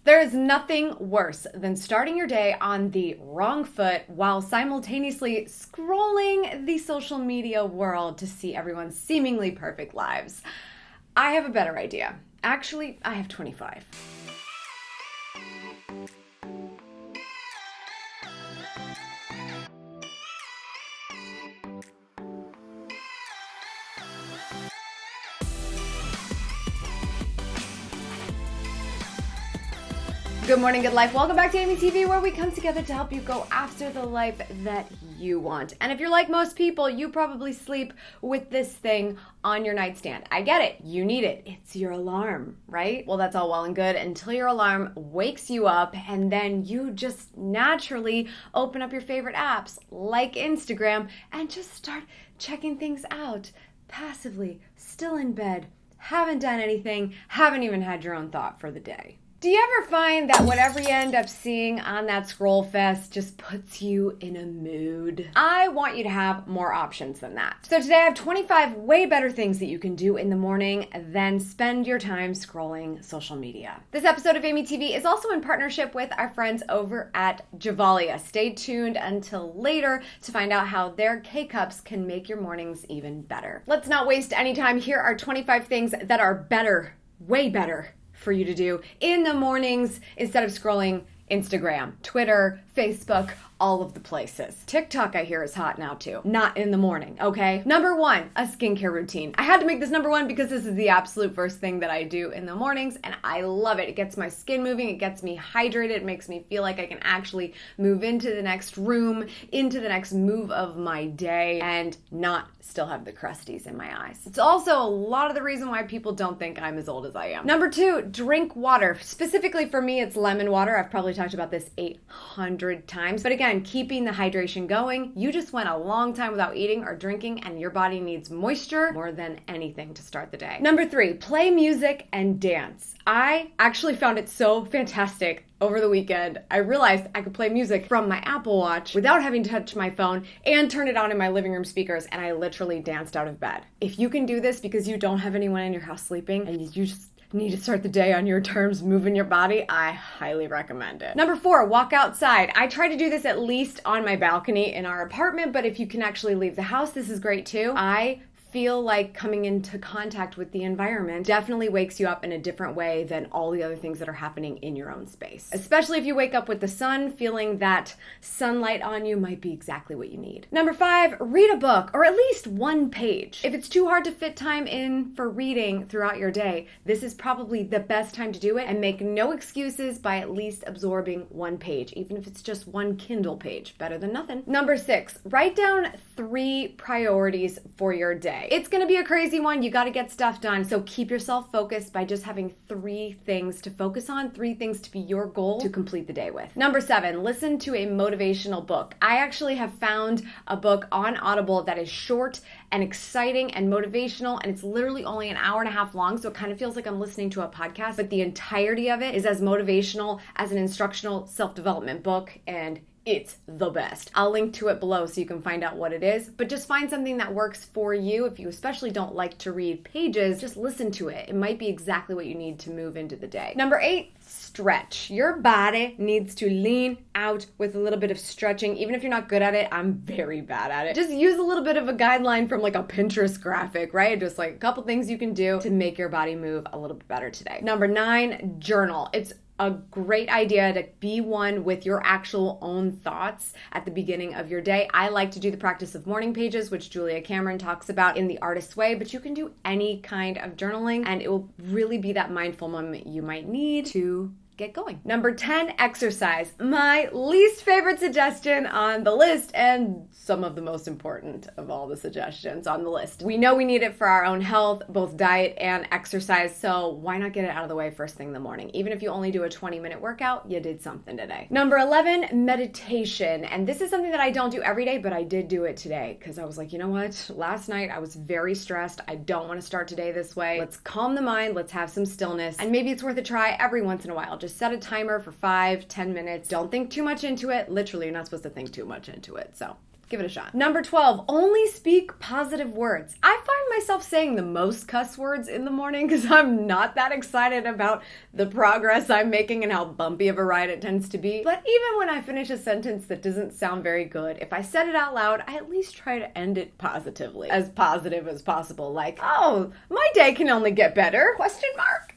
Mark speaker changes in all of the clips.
Speaker 1: There is nothing worse than starting your day on the wrong foot while simultaneously scrolling the social media world to see everyone's seemingly perfect lives. I have a better idea. Actually, I have 25. Good morning, good life. Welcome back to Amy TV, where we come together to help you go after the life that you want. And if you're like most people, you probably sleep with this thing on your nightstand. I get it. You need it. It's your alarm, right? Well, that's all well and good until your alarm wakes you up, and then you just naturally open up your favorite apps like Instagram and just start checking things out passively, still in bed, haven't done anything, haven't even had your own thought for the day. Do you ever find that whatever you end up seeing on that scroll fest just puts you in a mood? I want you to have more options than that. So today I have 25 way better things that you can do in the morning than spend your time scrolling social media. This episode of Amy TV is also in partnership with our friends over at Gevalia. Stay tuned until later to find out how their K-Cups can make your mornings even better. Let's not waste any time. Here are 25 things that are better, way better, for you to do in the mornings instead of scrolling Instagram, Twitter, Facebook, all of the places. TikTok, I hear, is hot now too. Not in the morning, okay? Number one, a skincare routine. I had to make this number one because this is the absolute first thing that I do in the mornings, and I love it. It gets my skin moving, it gets me hydrated, it makes me feel like I can actually move into the next room, into the next move of my day, and not still have the crusties in my eyes. It's also a lot of the reason why people don't think I'm as old as I am. Number two, drink water. Specifically for me, it's lemon water. I've probably talked about this 800 times, but again, keeping the hydration going. You just went a long time without eating or drinking, and your body needs moisture more than anything to start the day. Number three, play music and dance. I actually found it so fantastic over the weekend. I realized I could play music from my Apple Watch without having to touch my phone and turn it on in my living room speakers, and I literally danced out of bed. If you can do this because you don't have anyone in your house sleeping and you just need to start the day on your terms, moving your body, I highly recommend it. Number four, walk outside. I try to do this at least on my balcony in our apartment, but if you can actually leave the house, this is great too. I feel like coming into contact with the environment definitely wakes you up in a different way than all the other things that are happening in your own space. Especially if you wake up with the sun, feeling that sunlight on you might be exactly what you need. Number five, read a book, or at least one page. If it's too hard to fit time in for reading throughout your day, this is probably the best time to do it, and make no excuses by at least absorbing one page, even if it's just one Kindle page. Better than nothing. Number six, write down 3 priorities for your day. It's going to be a crazy one. You got to get stuff done. So keep yourself focused by just having 3 things to focus on, 3 things to be your goal to complete the day with. Number 7, listen to a motivational book. I actually have found a book on Audible that is short and exciting and motivational, and it's literally only an hour and a half long, so it kind of feels like I'm listening to a podcast, but the entirety of it is as motivational as an instructional self-development book, and it's the best. I'll link to it below so you can find out what it is, but just find something that works for you. If you especially don't like to read pages, just listen to it. It might be exactly what you need to move into the day. Number 8, stretch. Your body needs to lean out with a little bit of stretching. Even if you're not good at it, I'm very bad at it. Just use a little bit of a guideline from like a Pinterest graphic, right? Just like a couple things you can do to make your body move a little bit better today. Number 9, journal. It's a great idea to be one with your actual own thoughts at the beginning of your day. I like to do the practice of morning pages, which Julia Cameron talks about in The Artist's Way, but you can do any kind of journaling, and it will really be that mindful moment you might need to get going. Number 10, exercise. My least favorite suggestion on the list, and some of the most important of all the suggestions on the list. We know we need it for our own health, both diet and exercise, so why not get it out of the way first thing in the morning? Even if you only do a 20-minute workout, you did something today. Number 11, meditation. And this is something that I don't do every day, but I did do it today because I was like, you know what? Last night I was very stressed. I don't want to start today this way. Let's calm the mind. Let's have some stillness. And maybe it's worth a try every once in a while. Just set a timer for 5-10 minutes. Don't think too much into it. Literally, you're not supposed to think too much into it. So Give it a shot. Number 12, only speak positive words. I find myself saying the most cuss words in the morning because I'm not that excited about the progress I'm making and how bumpy of a ride it tends to be. But even when I finish a sentence that doesn't sound very good, if I said it out loud, I at least try to end it positively. As positive as possible. Like, oh, my day can only get better? Question mark.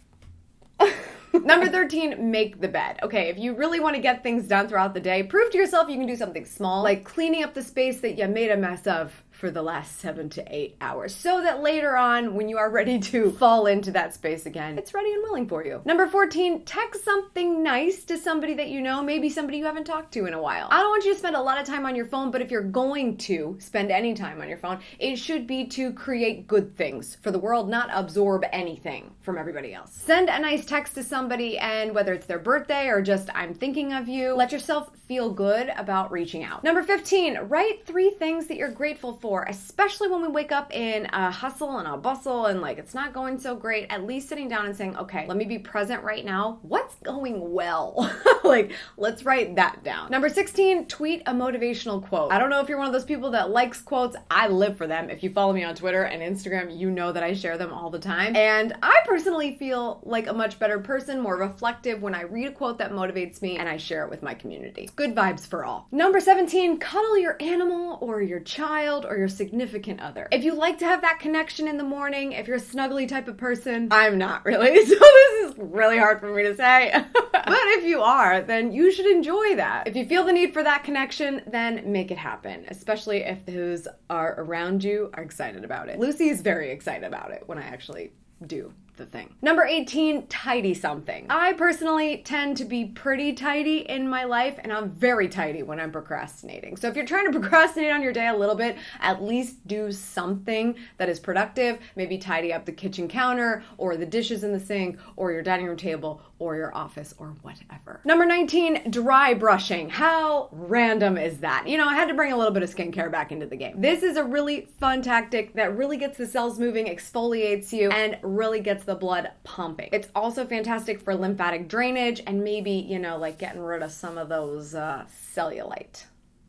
Speaker 1: Number 13, make the bed. Okay, if you really want to get things done throughout the day, prove to yourself you can do something small, like cleaning up the space that you made a mess of for the last 7 to 8 hours, so that later on, when you are ready to fall into that space again, it's ready and willing for you. Number 14, text something nice to somebody that you know, maybe somebody you haven't talked to in a while. I don't want you to spend a lot of time on your phone, but if you're going to spend any time on your phone, it should be to create good things for the world, not absorb anything from everybody else. Send a nice text to somebody, and whether it's their birthday or just I'm thinking of you, let yourself feel good about reaching out. Number 15, write 3 things that you're grateful for, especially when we wake up in a hustle and a bustle and like it's not going so great. At least sitting down and saying, okay, let me be present right now. What's going well? Like, let's write that down. Number 16, tweet a motivational quote. I don't know if you're one of those people that likes quotes. I live for them. If you follow me on Twitter and Instagram, you know that I share them all the time. And I personally feel like a much better person, more reflective when I read a quote that motivates me and I share it with my community. Good vibes for all. Number 17, cuddle your animal or your child or your significant other. If you like to have that connection in the morning, if you're a snuggly type of person, I'm not really, so this is really hard for me to say. But if you are, then you should enjoy that. If you feel the need for that connection, then make it happen, especially if those are around you are excited about it. Lucy is very excited about it when I actually do the thing. Number 18, tidy something. I personally tend to be pretty tidy in my life, and I'm very tidy when I'm procrastinating. So if you're trying to procrastinate on your day a little bit, at least do something that is productive. Maybe tidy up the kitchen counter or the dishes in the sink or your dining room table or your office or whatever. Number 19, dry brushing. How random is that? You know, I had to bring a little bit of skincare back into the game. This is a really fun tactic that really gets the cells moving, exfoliates you, and really gets the blood pumping. It's also fantastic for lymphatic drainage and maybe, you know, like getting rid of some of those cellulite.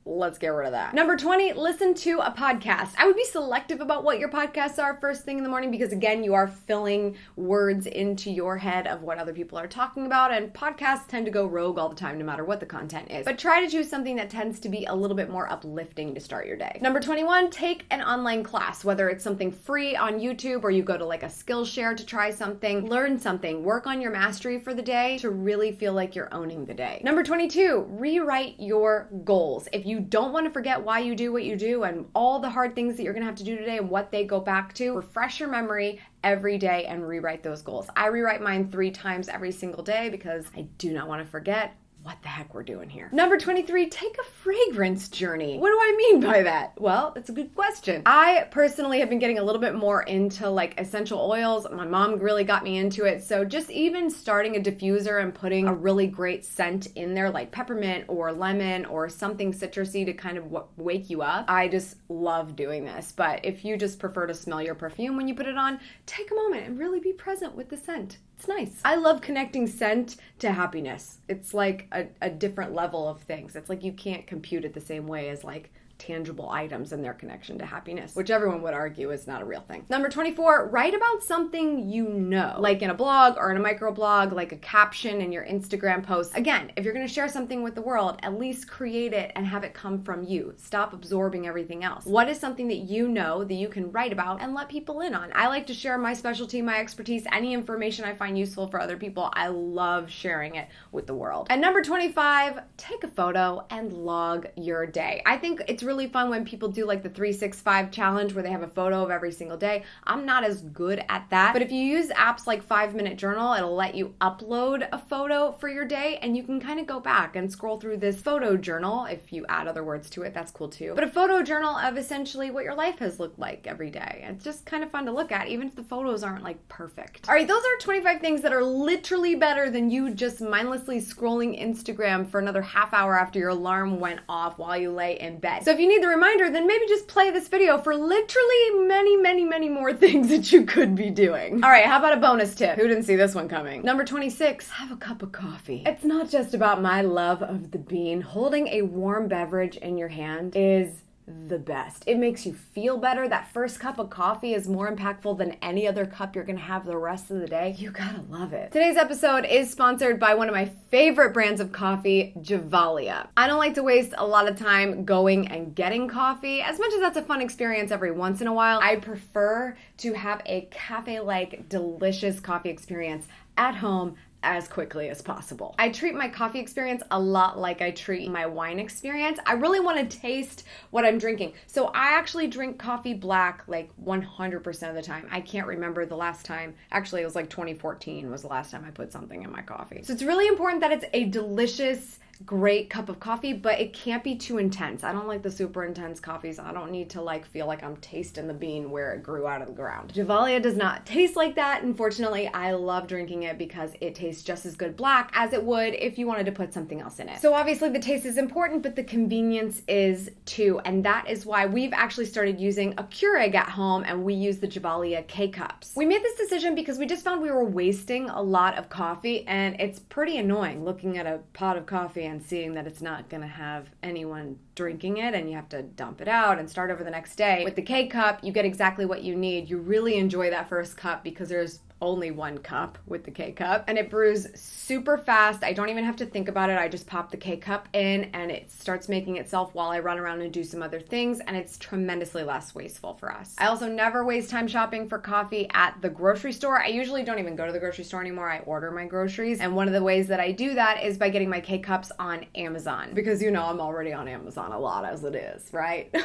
Speaker 1: Let's get rid of that. Number 20, listen to a podcast. I would be selective about what your podcasts are first thing in the morning because, again, you are filling words into your head of what other people are talking about, and podcasts tend to go rogue all the time no matter what the content is. But try to choose something that tends to be a little bit more uplifting to start your day. Number 21, take an online class, whether it's something free on YouTube or you go to like a Skillshare to try something, learn something, work on your mastery for the day to really feel like you're owning the day. Number 22, rewrite your goals. If you don't want to forget why you do what you do and all the hard things that you're going to have to do today and what they go back to, refresh your memory every day and rewrite those goals. I rewrite mine 3 times every single day because I do not want to forget what the heck we're doing here. Number 23, take a fragrance journey. What do I mean by that? Well, that's a good question. I personally have been getting a little bit more into like essential oils. My mom really got me into it. So just even starting a diffuser and putting a really great scent in there, like peppermint or lemon or something citrusy to kind of wake you up. I just love doing this. But if you just prefer to smell your perfume when you put it on, take a moment and really be present with the scent. It's nice. I love connecting scent to happiness. It's like a different level of things. It's like you can't compute it the same way as like tangible items and their connection to happiness, which everyone would argue is not a real thing. Number 24, write about something you know, like in a blog or in a microblog, like a caption in your Instagram post. Again, if you're going to share something with the world, at least create it and have it come from you. Stop absorbing everything else. What is something that you know that you can write about and let people in on? I like to share my specialty, my expertise, any information I find useful for other people. I love sharing it with the world. And number 25, take a photo and log your day. I think it's really fun when people do like the 365 challenge where they have a photo of every single day. I'm not as good at that, but if you use apps like 5 Minute Journal, it'll let you upload a photo for your day and you can kind of go back and scroll through this photo journal. If you add other words to it, that's cool too. But a photo journal of essentially what your life has looked like every day. It's just kind of fun to look at, even if the photos aren't like perfect. All right, those are 25 things that are literally better than you just mindlessly scrolling Instagram for another half hour after your alarm went off while you lay in bed. So if you need the reminder, then maybe just play this video for literally many more things that you could be doing. All right, how about a bonus tip? Who didn't see this one coming? Number 26, have a cup of coffee. It's not just about my love of the bean. Holding a warm beverage in your hand is the best. It makes you feel better. That first cup of coffee is more impactful than any other cup you're gonna have the rest of the day. You gotta love it. Today's episode is sponsored by one of my favorite brands of coffee, Gevalia. I don't like to waste a lot of time going and getting coffee. As much as that's a fun experience every once in a while, I prefer to have a cafe-like, delicious coffee experience at home as quickly as possible. I treat my coffee experience a lot like I treat my wine experience. I really want to taste what I'm drinking. So I actually drink coffee black like 100% of the time. I can't remember the last time. Actually, it was like 2014 was the last time I put something in my coffee. So it's really important that it's a delicious, great cup of coffee, but it can't be too intense. I don't like the super intense coffees. I don't need to feel like I'm tasting the bean where it grew out of the ground. Gevalia does not taste like that. Unfortunately, I love drinking it because it tastes just as good black as it would if you wanted to put something else in it. So obviously the taste is important, but the convenience is too. And that is why we've actually started using a Keurig at home, and we use the Gevalia K-Cups. We made this decision because we just found we were wasting a lot of coffee, and it's pretty annoying looking at a pot of coffee and seeing that it's not gonna have anyone drinking it and you have to dump it out and start over the next day. With the K-Cup, you get exactly what you need. You really enjoy that first cup because there's only one cup with the K-Cup, and it brews super fast. I don't even have to think about it. I just pop the K-Cup in and it starts making itself while I run around and do some other things, and it's tremendously less wasteful for us. I also never waste time shopping for coffee at the grocery store. I usually don't even go to the grocery store anymore. I order my groceries, and one of the ways that I do that is by getting my K-Cups on Amazon, because I'm already on Amazon a lot as it is, right?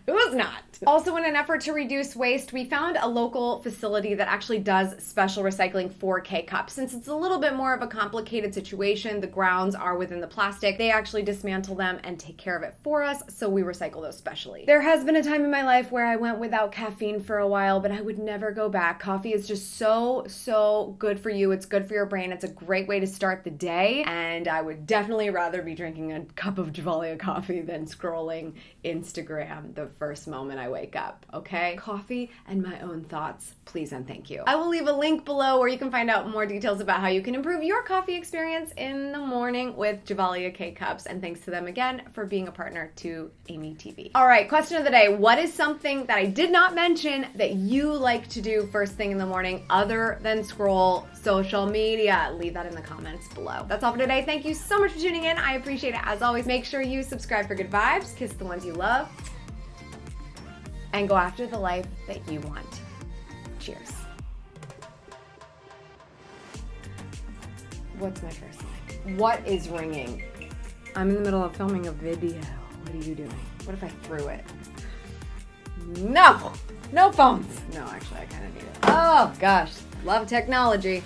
Speaker 1: Who's not? Also, in an effort to reduce waste, we found a local facility that actually does special recycling for K-Cups. Since it's a little bit more of a complicated situation, the grounds are within the plastic, they actually dismantle them and take care of it for us, so we recycle those specially. There has been a time in my life where I went without caffeine for a while, but I would never go back. Coffee is just so good for you. It's good for your brain. It's a great way to start the day, and I would definitely rather be drinking a cup of Gevalia coffee than scrolling Instagram the first moment I wake up, okay? Coffee and my own thoughts, please and thank you. I will leave a link below where you can find out more details about how you can improve your coffee experience in the morning with Gevalia K-Cups, and thanks to them again for being a partner to Amy TV. All right, question of the day. What is something that I did not mention that you like to do first thing in the morning other than scroll social media? Leave that in the comments below. That's all for today. Thank you so much for tuning in. I appreciate it as always. Make sure you subscribe for good vibes, kiss the ones you love, and go after the life that you want. Cheers. What's my first thing? What is ringing? I'm in the middle of filming a video. What are you doing? What if I threw it? No! No phones! No, actually, I kind of need it. Oh, gosh. Love technology.